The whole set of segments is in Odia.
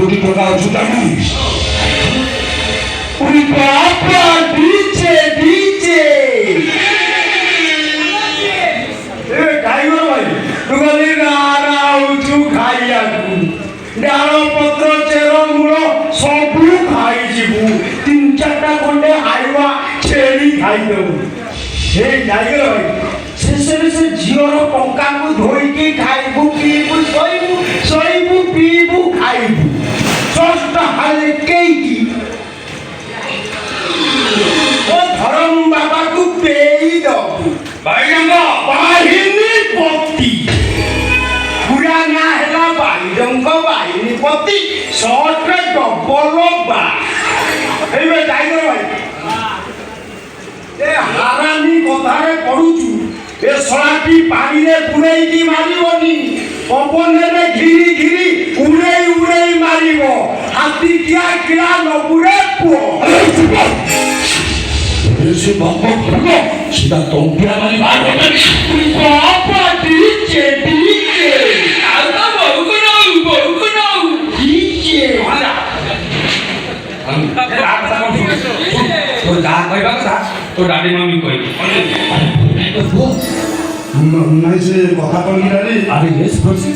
কোটি টাকা আছে জানিস? ওই বাবা দিচ্ছে দিচ্ছে খাইব ভাই তুই না উঁচু খাইয়াকু ডাল পত্র চের মূল সবু খাইଯିବୁ 3-4টা খন্ডে হাইবা ଛେଳି ଖାଇଦେବୁ সেই যাইগল ভাই শেষে সে ঝিওর টঙ্কাକୁ ধୋଇକି ଖାଇବୁ ପିଇବୁ ଶୋଇବୁ ପିଇବୁ ଖାଇବୁ ষষ্ঠ হালকেইকি ও ধরম বাবাকু পেই দবু বাইরঙ্গ বাহিনী পতি পুরা না হেলা বাইরঙ্গ বাহিনী পতি শর্টরে ডবল বা এইবে যাইগল ভাই এ হারানি কথারে পড়ুছু এ সলাটি পানিরে বুড়াইকি মারিবনি পবନରେ ঘিরি ঘিরি উড়াই উড়াই মারিব হাতি কিয়া কিয়া নপুরে পুଅ সে বাবা ভালো সেটা তম্পিয়া মানে বাবা দিচ্ছে দিচ্ছে আলতা বহু নাও দিচ্ছে তোর যা কইবা কথা তোর দাদি মামি কইবি ନାଇଁ ସେ କଥା କହିଲାନି আরে ইয়েস করছি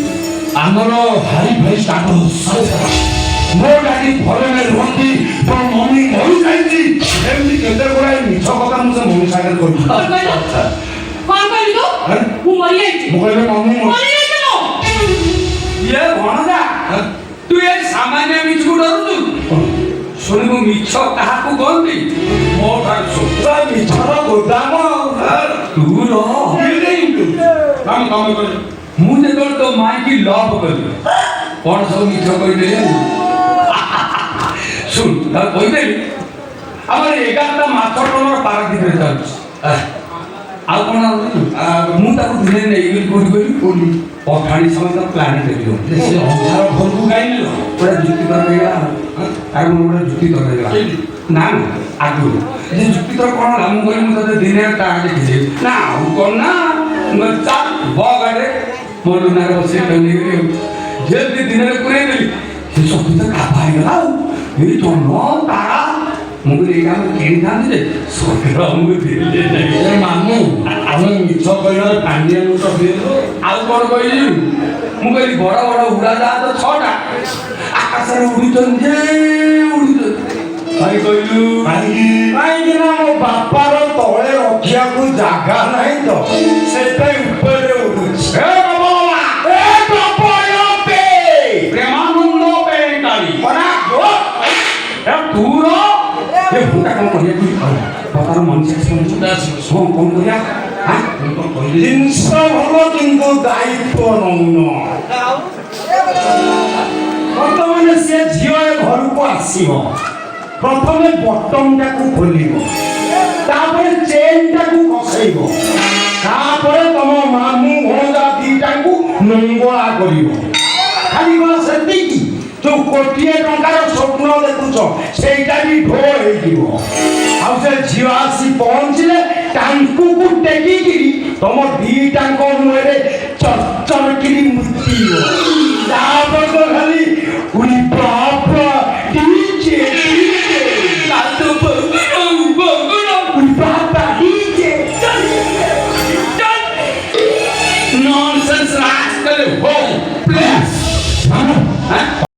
ଆମର ହାଇ ଭାଇ ଷ୍ଟାଟସ୍ ମୋ ଡାଡି ଫରେନରେ ରୁହନ୍ତି ମୋ ମମି ଘରୁ ଯାଇଛି ଏମିତି କେତେ ଗୁଡ଼ାଏ ମିଛ କଥା ମୁଁ ସେ ମମି ସାଙ୍ଗରେ କହିବି କଣ କହିଲୁ ତୁ? ମୁଁ ମରିଯାଇଛି। ମୁଁ କହିଲି ମମି ମରିଯାଇଛି ମୁଁ। ଇଏ ଭଣଜା ତୁ ଏ ସାମାନ୍ୟ ମିଛକୁ ଡରୁଛୁ ଶୁଣିବୁ ମିଛ କାହାକୁ କହନ୍ତି ମୋ ଠାରୁ ଶୁଣ ମିଛର ଗୋଦାମ ତୁ ମୁଁ ଯେତେବେଳେ ତୋ ମାଇକି ଲଭ୍ କଲି କ'ଣ ସବୁ ମିଛ କହିଦେଲି ଶୁଣ ତାକୁ କହିଦେଲି ଆମର 11ଟା ମାଛ ଟନର ପାରାଦୀପରେ ଯାଉଛି ଆଉ କ'ଣ ମୁଁ ତାକୁ ଦିନେ ନେଇଗଲି କୋଉଠି କହିଲି ପଠାଣି ସମୟ ତାକୁ ପ୍ଲାନିଂ ଦେଖିବ ସେ ଅନ୍ଧାର ଘରକୁ ଗାଇଲି ପୁରା ଯୁକ୍ତି ତର୍କ ହେଇଗଲା ତାକୁ ମୁଁ ଗୋଟେ ଯୁକ୍ତି ତର୍କ ହେଇଗଲା ନା ଆଗରୁ ଯେ ଯୁକ୍ତି ତର୍କ କ'ଣ ହେଲା ମୁଁ କହିଲି ମୁଁ ତତେ ଦିନେ ତା ଦେଖିଛି ନା ଆଉ କ'ଣ ନା ମୁଁ ଚାଲ ବଗାରେ ମୋ ଲୁନାରେ ବସି ନେଇଗଲି ଯେମିତି ଦିନରେ ପୁରେଇ ଦେଲି ସେ ସବୁ ତ କାବା ହେଇଗଲା ଆଉ ଏଇ ଜହ୍ନ ତାରା ମୁଁ କହିଲି ଏଇଟା ଆମେ କିଣିଥାନ୍ତି ଯେ ସରକାର ଆମକୁ ଦେଲେ ଏ ମାମୁଁ ଆମେ ମିଛ କହିବାରେ ପାଣ୍ଡିଆନକୁ ତ ଦିଅନ୍ତୁ ଆଉ କ'ଣ କହିଲି ମୁଁ କହିଲି ବଡ଼ ବଡ଼ ଉଡ଼ାଜାହାଜ 6ଟା ଆକାଶରେ ଉଡ଼ୁଛନ୍ତି ଯେ ଉଡ଼ୁଛନ୍ତି ଭାଇ କହିଲୁ କାହିଁକି ନା ମୋ ବାପାର ତଳେ ରଖିବାକୁ ଜାଗା ନାହିଁ ତ ସେଥିପାଇଁ ଉପରେ ଉଡୁଛି ପ୍ରେମାନନ୍ଦ ପେଣ୍ଟାଳି ତୁର ଏ ଭୁଟା କ'ଣ କରିବାକୁ ପତାର ମଣିଷ ହଁ କ'ଣ କରିବା ଜିନିଷ ଭଲ କିନ୍ତୁ ଦାୟିତ୍ୱ ନଉନ ବର୍ତ୍ତମାନ ସେ ଝିଅ ଏ ଘରକୁ ଆସିବ ପ୍ରଥମେ ବଟନଟାକୁ ଖୋଲିବ ତାପରେ ଚେନଟାକୁ କଷେଇବ ତାପରେ ତମ ମାମୁଁ ଭଣଜା ଦିଟାଙ୍କୁ ନଙ୍ଗଳା କରିବ ଖାଲି କ'ଣ ସେତିକି ଯୋଉ କୋଟିଏ ଟଙ୍କାର ସ୍ୱପ୍ନ ଦେଖୁଛ ସେଇଟା ବି ଢୋ ହେଇଯିବ ଆଉ ସେ ଝିଅ ଆସି ପହଞ୍ଚିଲେ ଟାଙ୍କୁକୁ ଟେକିକିରି ତମ ଦିଟାଙ୍କ ମୁହଁରେ ଚରଚରକିରି ମୁତିବ ତାପରେ ତ ଖାଲି